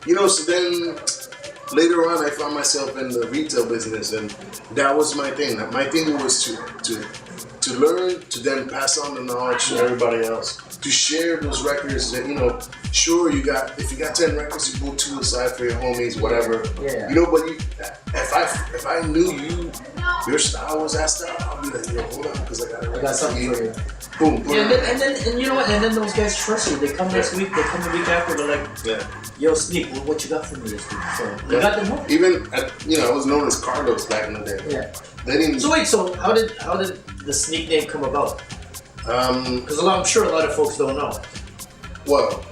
So then later on, I found myself in the retail business, and that was my thing. My thing was to learn, to then pass on the knowledge to everybody else, to share those records that, sure, if you got 10 records, you pull 2 aside for your homies, whatever. Yeah. But if I knew your style was that style, I'll be like, hold on, because I got something for you. Boom. Yeah, and you know what? And then those guys trust you. They come next week. They come the week after. They're like, "Yo, Sneak, what you got for me this week?" So you got them hooked. Even I was known as Carlos back in the day. Yeah. They didn't. So wait. So how did the Sneak name come about? Because I'm sure a lot of folks don't know. Well,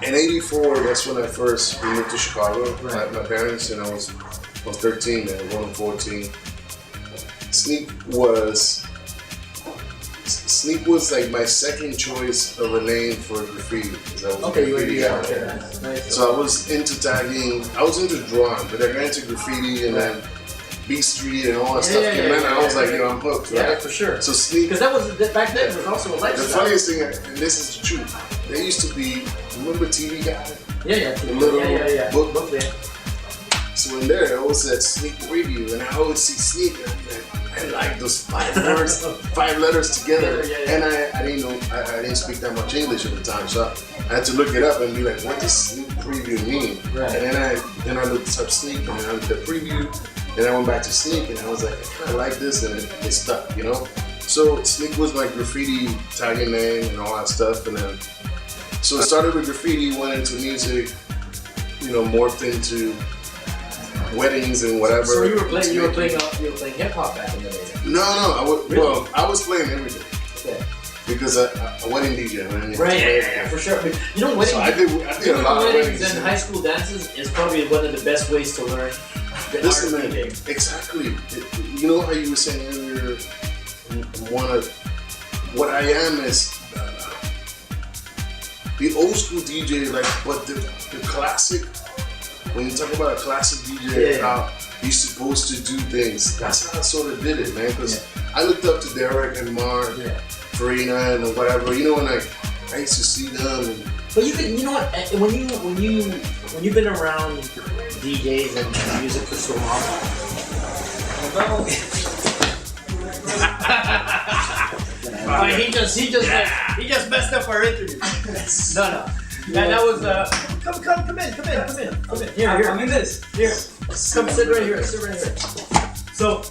in '84, that's when I first moved to Chicago. Right. My parents, I was 13 then, going on 14. Sneak was like my second choice of a name for graffiti. Nice. So I was into tagging. I was into drawing, but I got into graffiti and then B Street and all that stuff came in. I was like, I'm hooked. Yeah, right? for sure. So Sneak. Because that was back then. It was also a lifestyle. The funniest thing, and this is the truth. There used to be, remember TV Guide? Yeah. The little book. Yeah. So in there, I always said Sneak Preview, and I always see Sneak, and I'm like, I like those 5 words, 5 letters together. And I didn't know, I didn't speak that much English at the time, so I had to look it up and be like, what does Sneak Preview mean? Right. And then I looked up Sneak, and then I looked at Preview, and I went back to Sneak, and I was like, I like this, and it stuck, So Sneak was my graffiti tagging name and all that stuff, and then so it started with graffiti, went into music, morphed into weddings and whatever. So you were playing hip hop back in the day. No, I was playing everything. Okay. Because a wedding DJ. Right, for sure. But, wedding. So I did a lot of weddings and high school dances is probably one of the best ways to learn. Listen, man, exactly. You know how you were saying earlier. What I am is the old school DJ, but the classic. When you talk about a classic DJ, how he's supposed to do things, that's how I sort of did it, man. Because I looked up to Derek and Mark, Farina, and whatever. And I used to see them. But you know what? When you've been around DJs and music for so long. He just messed up our interview. No. That was come in. Here. I'm in this. Here. Come sit right here. So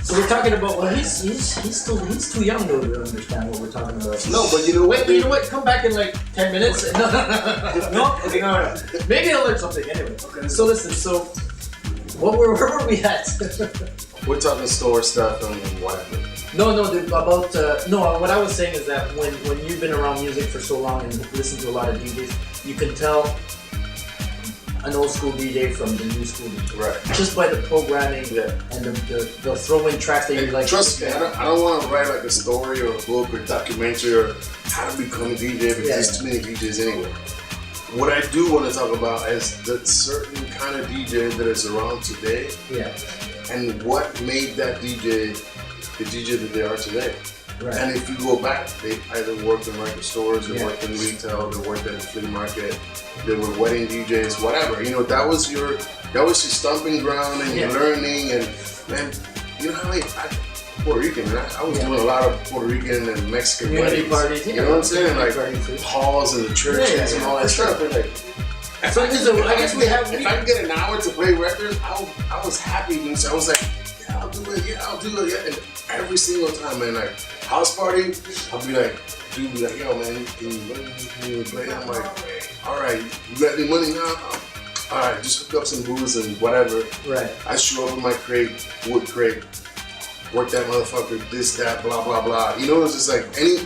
we're talking about. Well, he's too young though to understand what we're talking about. No, but you know what? Come back in like 10 minutes. No. Okay, no. Maybe I'll learn something anyway. Okay. So listen. So where were we at? We're talking store stuff and whatever. No, what I was saying is that when you've been around music for so long and listen to a lot of DJs, you can tell an old school DJ from the new school DJ. Right. Just by the programming and the throw in tracks that you like. Trust me, I don't want to write like a story or a book or documentary or how to become a DJ because there's too many DJs anyway. What I do want to talk about is the certain kind of DJ that is around today. Yeah. And what made that DJ the DJ that they are today. Right. And if you go back, they either worked in record stores, they worked in retail, they worked at the flea market, they were wedding DJs, whatever. That was your stomping ground and your learning. And man, how Puerto Rican, man. I was doing a lot of Puerto Rican and Mexican weddings. Parties, you know what I'm saying? Like halls and the churches and all that stuff. And so I guess we have. If I could get an hour to play records, I was happy. So I was like, I'll do it. And every single time, man, like house party, I'll be like, dude, be like, yo, man, can you play? I'm like, all right, you got any money now? All right, just hook up some booze and whatever. Right. I show up with my wood crate, work that motherfucker, this, that, blah, blah, blah. It's just like any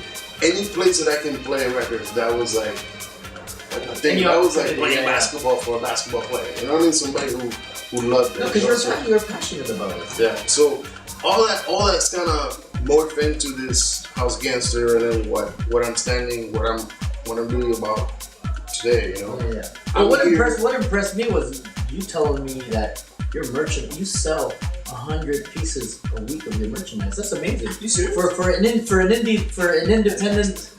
place that I can play records, that was like a thing. That was like playing basketball for a basketball player. You know what I mean? Somebody who loved it. No, because you're passionate about it. Yeah. So all that's kind of morphed into this House Gangster, and then what I'm doing about today. Yeah. Well, what impressed me was you telling me that your merchant, you sell 100 pieces a week of your merchandise. That's amazing. You serious? For an independent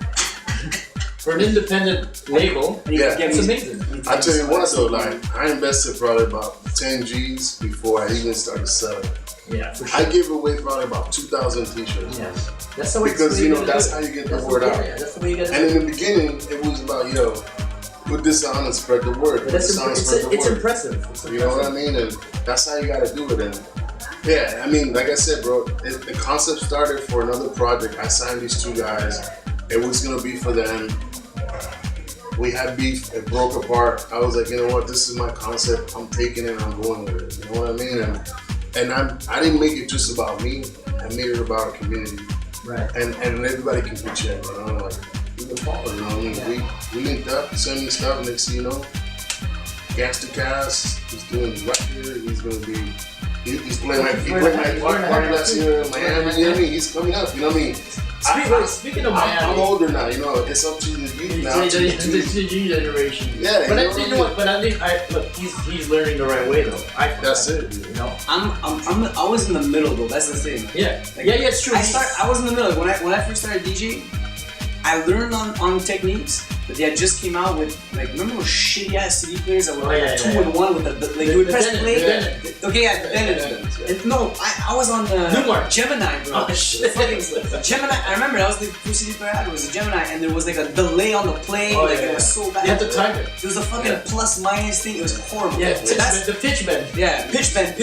For an independent label, Yeah. it's amazing. I tell you what though, like I invested probably about 10 G's before I even started selling. Yeah, for sure. I gave away probably about 2,000 t-shirts. Yeah. That's the way. Because that's how you get the word out. Yeah, that's the way you gotta. And in the beginning, it was about put this on and spread the word. Put this on and spread the word. It's impressive. You know what I mean? And that's how you gotta do it. And yeah, I mean, like I said, bro, the concept started for another project. I signed these two guys. It was gonna be for them. We had beef. It broke apart. I was like, you know what? This is my concept. I'm taking it. I'm going with it. You know what I mean? And I didn't make it just about me. I made it about our community. Right. And everybody can pitch in. You know, like even Paul. You know, I mean, we linked up, sent me stuff. Next thing you know, Gangster Cast. He's doing record. He's gonna be. He's playing my party last year in Miami. You know what I mean? He's coming up. You know what I mean? Speaking of Miami, I'm older now. You know, it's up to the youth now. The G generation. Yeah, but you know what? But I think look, he's learning the right way though. That's it. You know, I was in the middle though. That's the thing. Yeah, like, yeah, it's true. I was in the middle. When I first started DJing, I learned on techniques, but they had just came out with remember those shitty ass CD players that were two in one with you would press play. Okay, Bennett. No, I was on the Gemini, bro. Oh shit. Gemini. I remember that was the first CD player I had. It was a Gemini, and there was like a delay on the play. It was so bad. You have to time it. There was a fucking plus minus thing. It was horrible. Yeah, so that's the pitch bend. Yeah, pitch bend.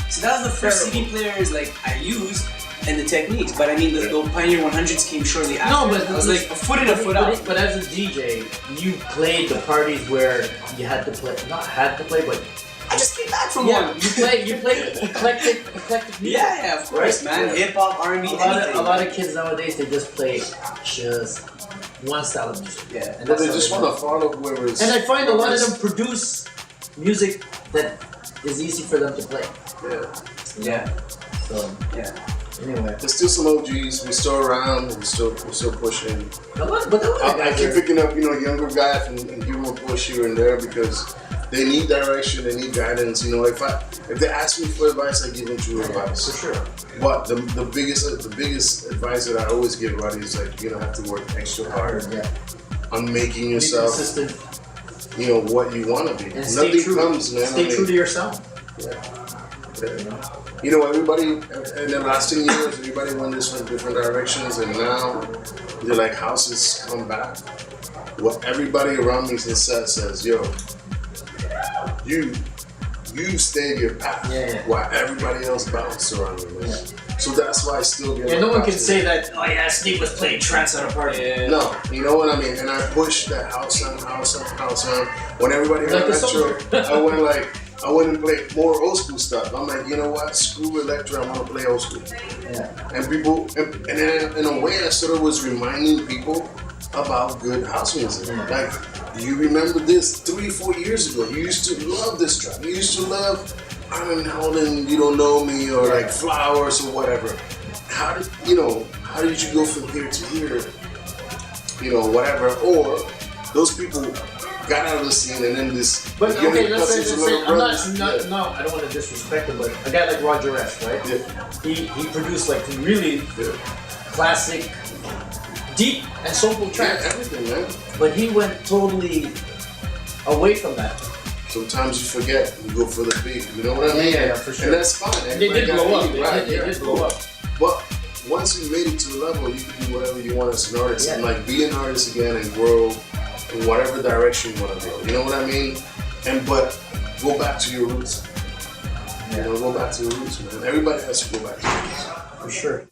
So that was the first CD players I used. And the techniques, but I mean the Pioneer 100s came shortly after. No, but it was like a foot in, a foot out. But as a DJ, you played the parties where you had to play, not had to play, but I just came back from one. You played eclectic music. Yeah, of course, right? Man. Hip hop, R&B, anything. A lot of kids nowadays they just play just one style of music. Yeah, and they just want to follow whoever's. And I find a lot of them produce music that is easy for them to play. Yeah. So yeah. Anyway, there's still some OGs. We're still around. We're still pushing. I keep picking up, younger guys and giving them a push here and there because they need direction. They need guidance. If they ask me for advice, I give them true advice. For sure. But the biggest advice that I always give everybody is you're gonna have to work extra hard on making yourself, what you want to be. And nothing comes, man. Stay true to yourself. Everybody in the last 10 years, everybody went different directions, and now they're like houses come back. What everybody around me says, yo, you stay your path while everybody else bounces around you, man. So that's why I still get. No one can say that. Oh yeah, Steve was playing trance at a party. No, you know what I mean. And I pushed that house on. When everybody heard electro, I went and played more old school stuff. I'm like, you know what? Screw electro. I want to play old school. Yeah. And people, and in a way, I sort of was reminding people about good house music. Like, do you remember this 3-4 years ago? You used to love this track. You used to love I'm Holden, You Don't Know Me, or Flowers or whatever. How did you go from here to here? Whatever. Or those people got out of the scene and then this. But okay, let's say I don't want to disrespect him, but a guy like Roger S, right? Yeah. He produced really classic, deep and soulful tracks. Yeah, everything, man. But he went totally away from that. Sometimes you forget, you go for the big, you know what I mean? Yeah, for sure. And that's fine. They did blow up. They did blow up. But once you made it to a level, you can do whatever you want as an artist and be an artist again and grow in whatever direction you want to go. You know what I mean? But go back to your roots. Go back to your roots, man. Everybody has to go back to your roots. For sure.